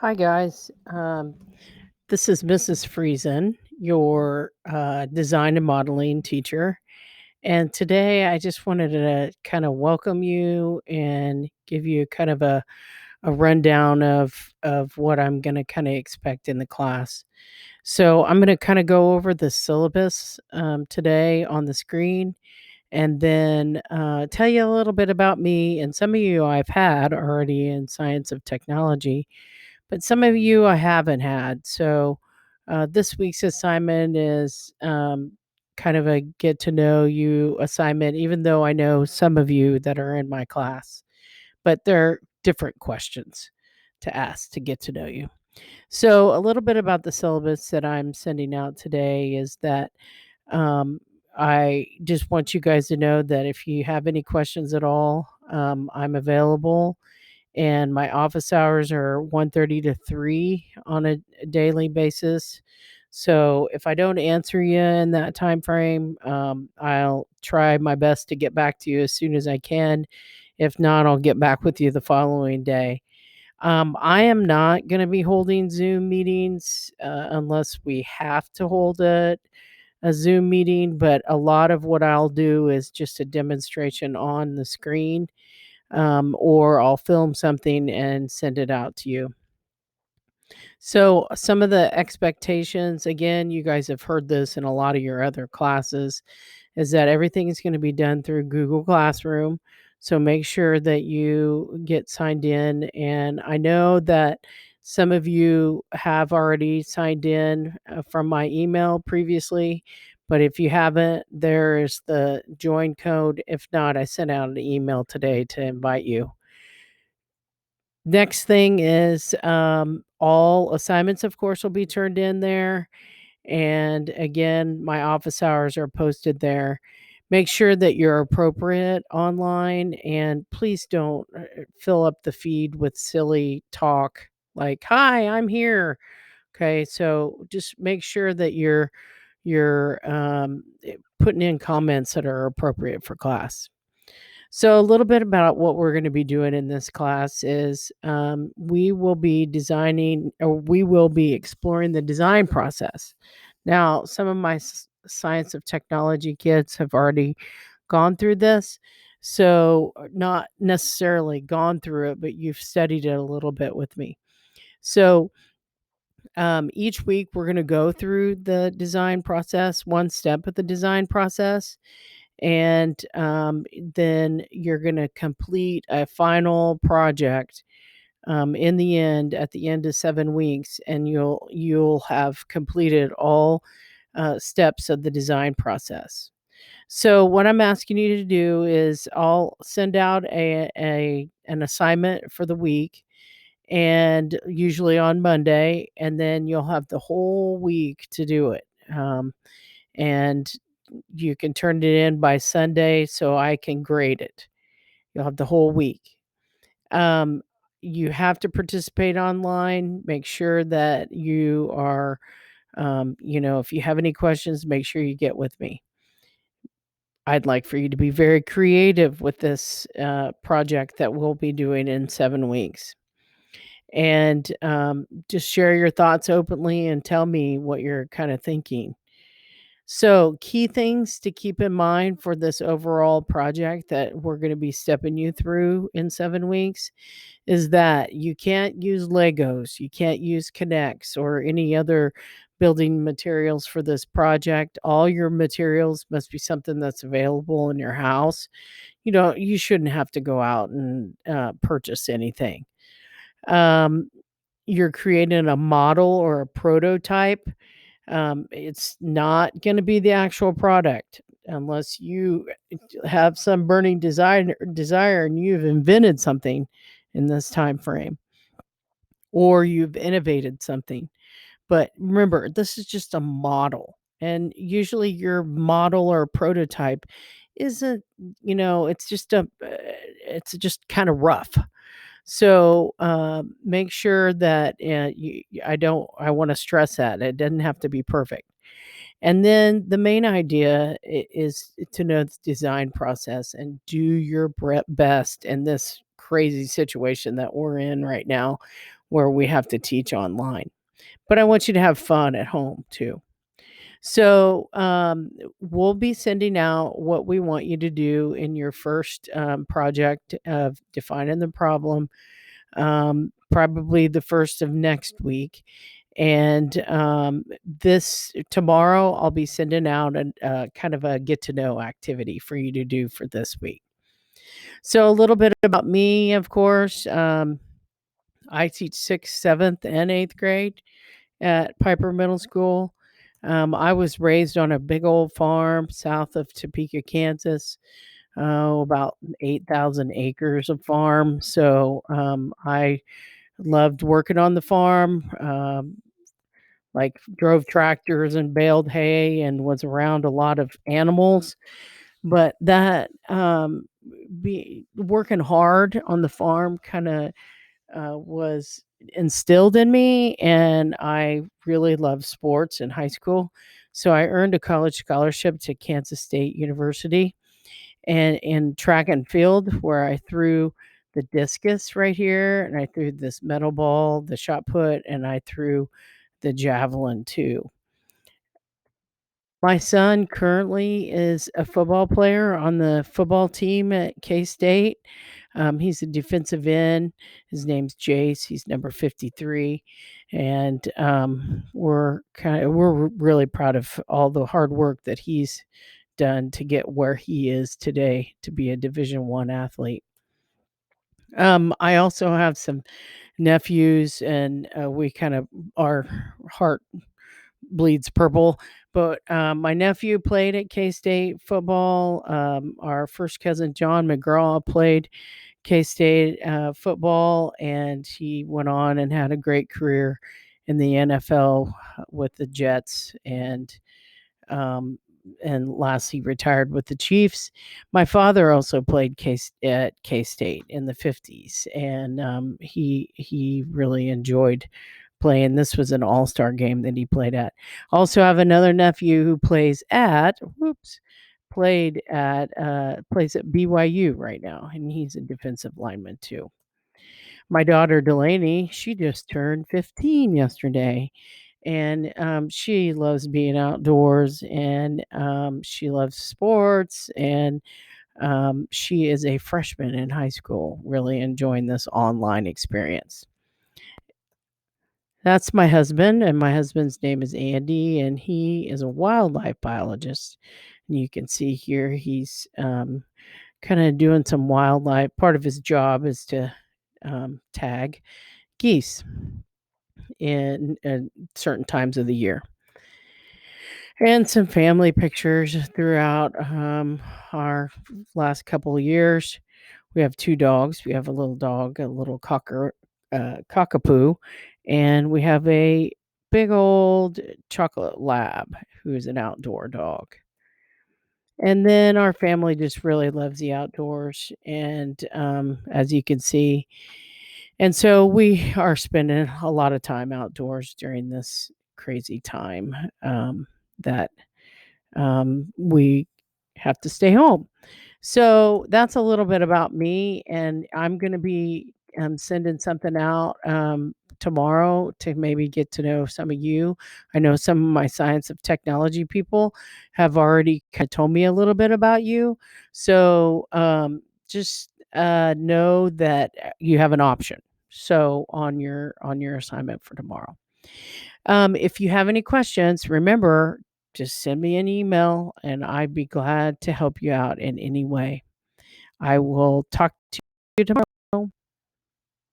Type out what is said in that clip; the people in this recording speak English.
Hi, guys. This is Mrs. Friesen, your design and modeling teacher. And today I just wanted to kind of welcome you and give you kind of a rundown of what I'm going to kind of expect in the class. So I'm going to kind of go over the syllabus today on the screen and then tell you a little bit about me. And some of you I've had already in science of technology, but some of you I haven't had. So this week's assignment is kind of a get to know you assignment, even though I know some of you that are in my class, but they're different questions to ask to get to know you. So, a little bit about the syllabus that I'm sending out today is that um, I just want you guys to know that if you have any questions at all, I'm available, and my office hours are 1:30 to 3 on a daily basis. So if I don't answer you in that time frame, I'll try my best to get back to you as soon as I can. If not, I'll get back with you the following day. I am not going to be holding Zoom meetings unless we have to hold a Zoom meeting, but a lot of what I'll do is just a demonstration on the screen, or I'll film something and send it out to you. So, some of the expectations, again, you guys have heard this in a lot of your other classes, is that everything is going to be done through Google Classroom. So, make sure that you get signed in. And I know that some of you have already signed in from my email previously. But if you haven't, there is the join code. If not, I sent out an email today to invite you. Next thing is, all assignments, of course, will be turned in there, and again, my office hours are posted there. Make sure that you're appropriate online, and please don't, fill up the feed with silly talk like, "Hi, I'm here." Okay, so just make sure that you're putting in comments that are appropriate for class. So, a little bit about what we're going to be doing in this class is we will be designing, or we will be exploring the design process. Now, some of my science of technology kids have already gone through this. So, not necessarily gone through it, but you've studied it a little bit with me. So, each week we're going to go through the design process, one step of the design process, and then you're going to complete a final project in the end, at the end of 7 weeks, and you'll have completed all steps of the design process. So what I'm asking you to do is I'll send out a an assignment for the week, and usually on Monday, and then you'll have the whole week to do it. And you can turn it in by Sunday so I can grade it. You'll have the whole week. Um, you have to participate online. Make sure that you are, if you have any questions, make sure you get with me. I'd like for you to be very creative with this project that we'll be doing in 7 weeks. And just share your thoughts openly and tell me what you're kind of thinking. So, key things to keep in mind for this overall project that we're going to be stepping you through in 7 weeks is that you can't use Legos, you can't use Connects or any other building materials for this project. All your materials must be something that's available in your house. You shouldn't have to go out and purchase anything. Um, you're creating a model or a prototype. It's not going to be the actual product unless you have some burning desire and you've invented something in this time frame, or you've innovated something. But remember, this is just a model, and usually your model or prototype isn't, it's just kind of rough. So, make sure that, I wanna stress that it doesn't have to be perfect. And then the main idea is to know the design process and do your best in this crazy situation that we're in right now where we have to teach online. But I want you to have fun at home too. So, we'll be sending out what we want you to do in your first project of defining the problem, probably the first of next week. And this tomorrow, I'll be sending out a kind of a get to know activity for you to do for this week. So, a little bit about me, of course. I teach sixth, seventh, and eighth grade at Piper Middle School. I was raised on a big old farm south of Topeka, Kansas, about 8,000 acres of farm. So I loved working on the farm, like drove tractors and baled hay and was around a lot of animals. But that be working hard on the farm kind of was instilled in me, and I really loved sports in high school. So I earned a college scholarship to Kansas State University and in track and field, where I threw the discus right here, and I threw this metal ball, the shot put, and I threw the javelin too. My son currently is a football player on the football team at K State. He's a defensive end. His name's Jace. He's number 53, and we're really proud of all the hard work that he's done to get where he is today to be a Division 1 athlete. I also have some nephews, and we kind of our heart bleeds purple. But my nephew played at K State football. Our first cousin John McGraw played K State football, and he went on and had a great career in the NFL with the Jets, um, and last he retired with the Chiefs. My father also played at K State in the 50s, and he really enjoyed playing. This was an all-star game that he played at. Also have another nephew who plays at BYU right now, and he's a defensive lineman too. My daughter Delaney, she just turned 15 yesterday, and she loves being outdoors, and she loves sports, and she is a freshman in high school, really enjoying this online experience. That's my husband, and my husband's name is Andy, and he is a wildlife biologist. And you can see here he's kind of doing some wildlife. Part of his job is to tag geese in certain times of the year. And some family pictures throughout our last couple of years. We have 2 dogs. We have a little dog, a little cockapoo, and we have a big old chocolate lab who's an outdoor dog. And then our family just really loves the outdoors, and, as you can see, and so we are spending a lot of time outdoors during this crazy time, that we have to stay home. So that's a little bit about me, and I'm going to be sending something out tomorrow to maybe get to know some of you. I know some of my science of technology people have already kind of told me a little bit about you. So just know that you have an option. So on your assignment for tomorrow. If you have any questions, remember, just send me an email and I'd be glad to help you out in any way. I will talk to you tomorrow.